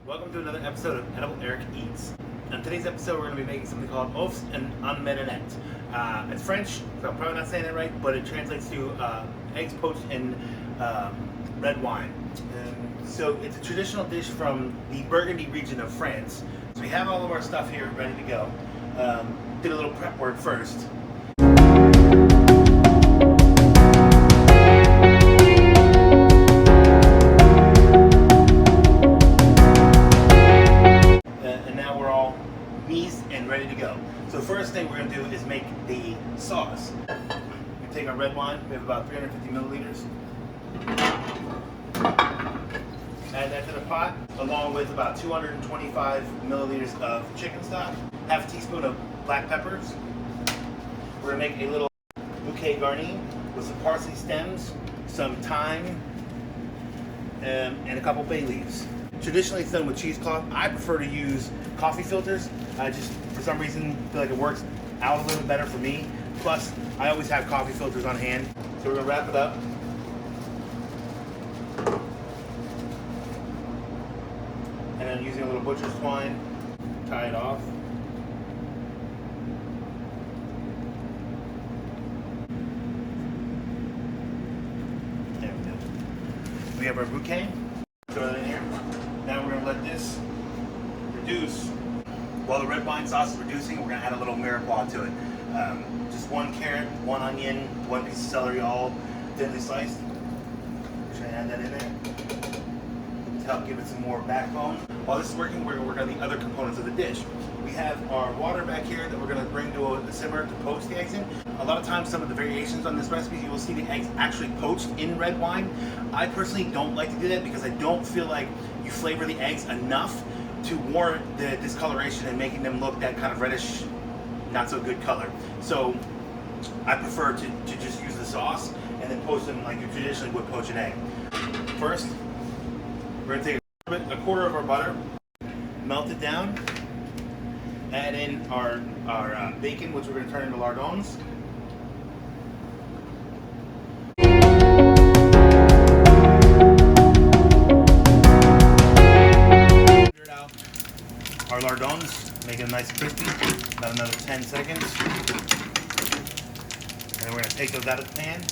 Welcome to another episode of Edible Eric Eats. On today's episode, we're going to be making something called Ouefs En Meurette. It's French, so I'm probably not saying it right, but it translates to eggs poached in red wine. So it's a traditional dish from the Burgundy region of France. So we have all of our stuff here ready to go. Did a little prep work first. And ready to go. So the first thing we're going to do is make the sauce. We take our red wine, we have about 350 milliliters. Add that to the pot, along with about 225 milliliters of chicken stock, half a teaspoon of black peppers. We're going to make a little bouquet garni with some parsley stems, some thyme, and a couple bay leaves. Traditionally, it's done with cheesecloth. I prefer to use coffee filters. I just, for some reason, feel like it works out a little bit better for me. Plus, I always have coffee filters on hand. So we're gonna wrap it up. And then using a little butcher's twine, tie it off. There we go. We have our bouquet. Throw that in here. Now we're going to let this reduce. While the red wine sauce is reducing, we're going to add a little mirepoix to it. Just one carrot, one onion, one piece of celery, all thinly sliced. Just going to add that in there to help give it some more backbone. While this is working, we're going to work on the other components of the dish. We have our water back here that we're going to bring to a simmer to poach the eggs in. A lot of times, some of the variations on this recipe, you will see the eggs actually poached in red wine. I personally don't like to do that because I don't feel like you flavor the eggs enough to warrant the discoloration and making them look that kind of reddish, not so good color. So I prefer to just use the sauce and then poach them like you traditionally would poach an egg. First, we're going to take a quarter of our butter, melt it down, add in our bacon, which we're going to turn into lardons. Our lardons, make them nice and crispy, about another 10 seconds. And then we're going to take those out of the pan.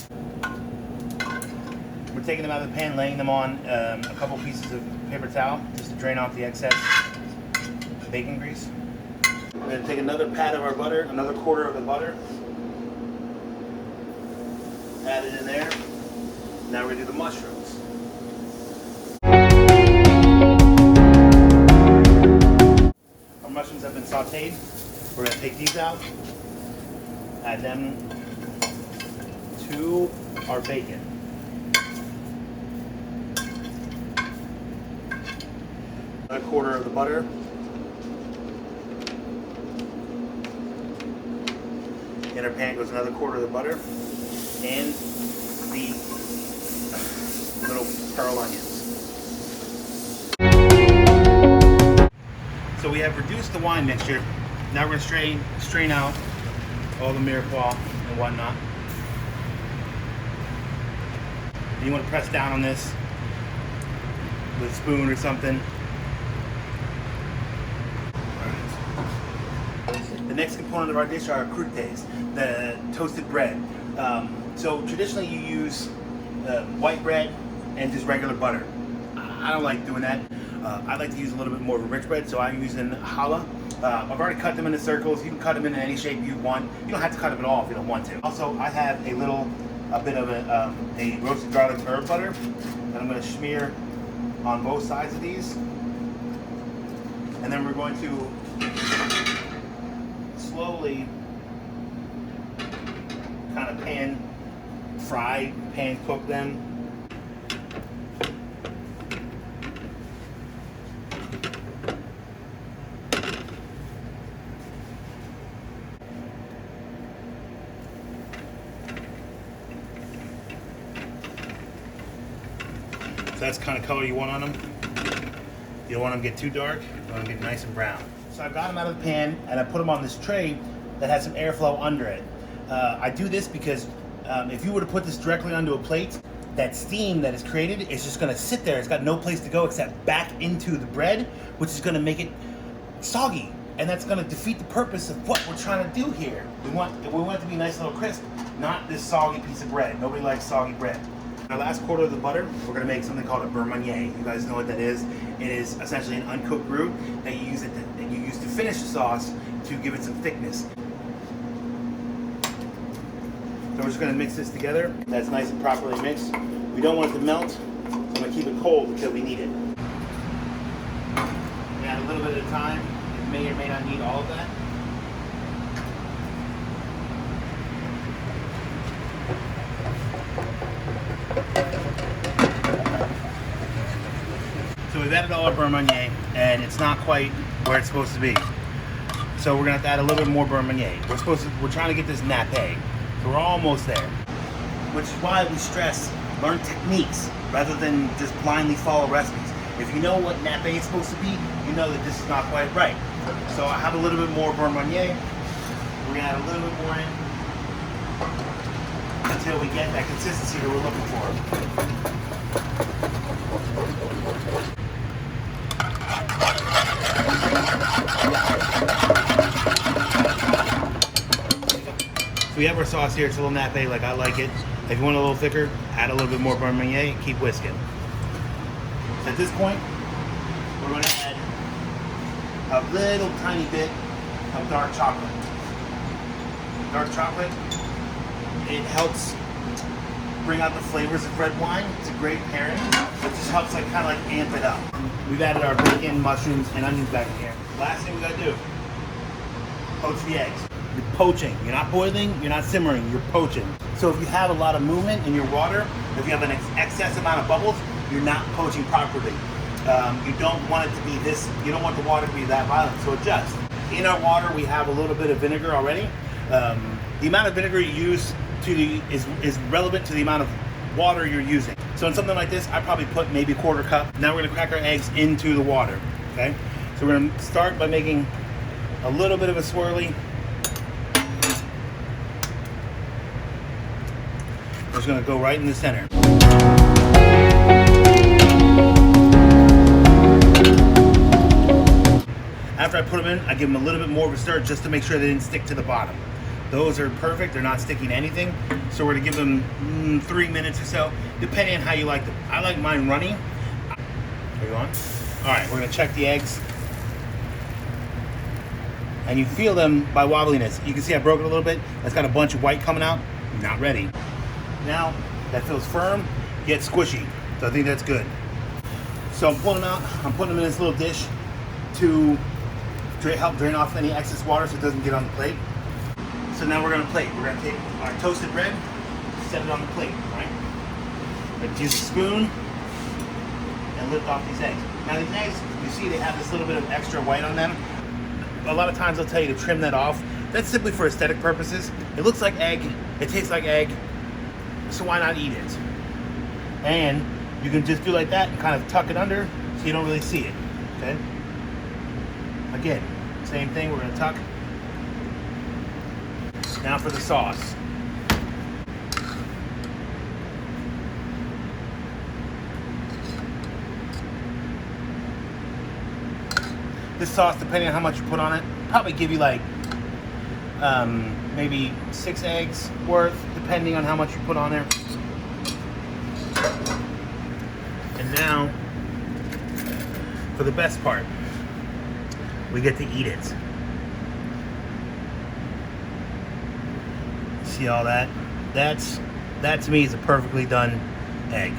We're taking them out of the pan, laying them on a couple pieces of paper towel just to drain off the excess bacon grease. We're going to take another pat of our butter, another quarter of the butter, add it in there. Now we're going to do the mushrooms. Mushrooms have been sauteed. We're going to take these out, add them to our bacon. A quarter of the butter. In our pan goes another quarter of the butter and the little pearl onions. So we have reduced the wine mixture. Now we're going to strain out all the mirepoix and whatnot. And you want to press down on this with a spoon or something. The next component of our dish are croûtes, the toasted bread. So traditionally you use white bread and just regular butter. I don't like doing that. I like to use a little bit more of a rich bread, so I'm using challah. I've already cut them into circles. You can cut them in any shape you want. You don't have to cut them at all if you don't want to. Also, I have a bit of a roasted garlic herb butter that I'm going to smear on both sides of these. And then we're going to slowly kind of pan cook them. So that's the kind of color you want on them. You don't want them to get too dark. You want them to get nice and brown. So I got them out of the pan and I put them on this tray that has some airflow under it. I do this because if you were to put this directly onto a plate, that steam that is created is just gonna sit there. It's got no place to go except back into the bread, which is gonna make it soggy. And that's gonna defeat the purpose of what we're trying to do here. We want it to be nice and little crisp, not this soggy piece of bread. Nobody likes soggy bread. Our last quarter of the butter, we're gonna make something called a beurre. You guys know what that is. It is essentially an uncooked roux that you use to finish the sauce to give it some thickness. So we're just gonna mix this together. That's nice and properly mixed. We don't want it to melt, so I'm gonna keep it cold until we need it. We add a little bit at a time. It may or may not need all of that. So we've added all our beurre, and it's not quite where it's supposed to be. So we're gonna have to add a little bit more beurre. We're trying to get this nappe. So we're almost there. Which is why we stress learn techniques rather than just blindly follow recipes. If you know what nappe is supposed to be, you know that this is not quite right. So I have a little bit more beurre. We're gonna add a little bit more in until we get that consistency that we're looking for. So we have our sauce here. It's a little nappe like I like it. If you want a little thicker, add a little bit more beurre and keep whisking. So at this point, we're going to add a little tiny bit of dark chocolate. Dark chocolate, it helps bring out the flavors of red wine. It's a great pairing. It just helps kind of amp it up. We've added our bacon, mushrooms, and onions back in here. Last thing we got to do, poach the eggs. You're poaching. You're not boiling, you're not simmering, you're poaching. So if you have a lot of movement in your water, if you have an excess amount of bubbles, you're not poaching properly. You don't want it to be this, you don't want the water to be that violent, so adjust. In our water, we have a little bit of vinegar already. The amount of vinegar you use is relevant to the amount of water you're using. So in something like this, I probably put maybe a quarter cup. Now we're gonna crack our eggs into the water, okay? So we're gonna start by making a little bit of a swirly. We're just gonna go right in the center. After I put them in, I give them a little bit more of a stir just to make sure they didn't stick to the bottom. Those are perfect, they're not sticking to anything. So we're gonna give them 3 minutes or so, depending on how you like them. I like mine runny. Are you on? All right, we're gonna check the eggs. And you feel them by wobbliness. You can see I broke it a little bit. That's got a bunch of white coming out. Not ready. Now that feels firm, yet squishy. So I think that's good. So I'm pulling them out. I'm putting them in this little dish to help drain off any excess water so it doesn't get on the plate. So now we're gonna plate. We're gonna take our toasted bread, set it on the plate, right? Let's use a spoon and lift off these eggs. Now these eggs, you see they have this little bit of extra white on them. A lot of times they'll tell you to trim that off. That's simply for aesthetic purposes. It looks like egg, it tastes like egg, so why not eat it? And you can just do like that and kind of tuck it under so you don't really see it, okay? Again, same thing, we're gonna tuck. Now for the sauce. This sauce, depending on how much you put on it, probably give you maybe 6 eggs worth, depending on how much you put on there. And now, for the best part, we get to eat it. See all that? That to me is a perfectly done egg.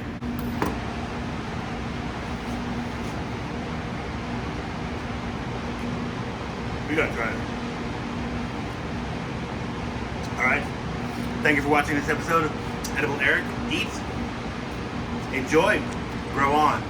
We gotta try it. All right. Thank you for watching this episode of Edible Eric Eats. Enjoy. Grow on.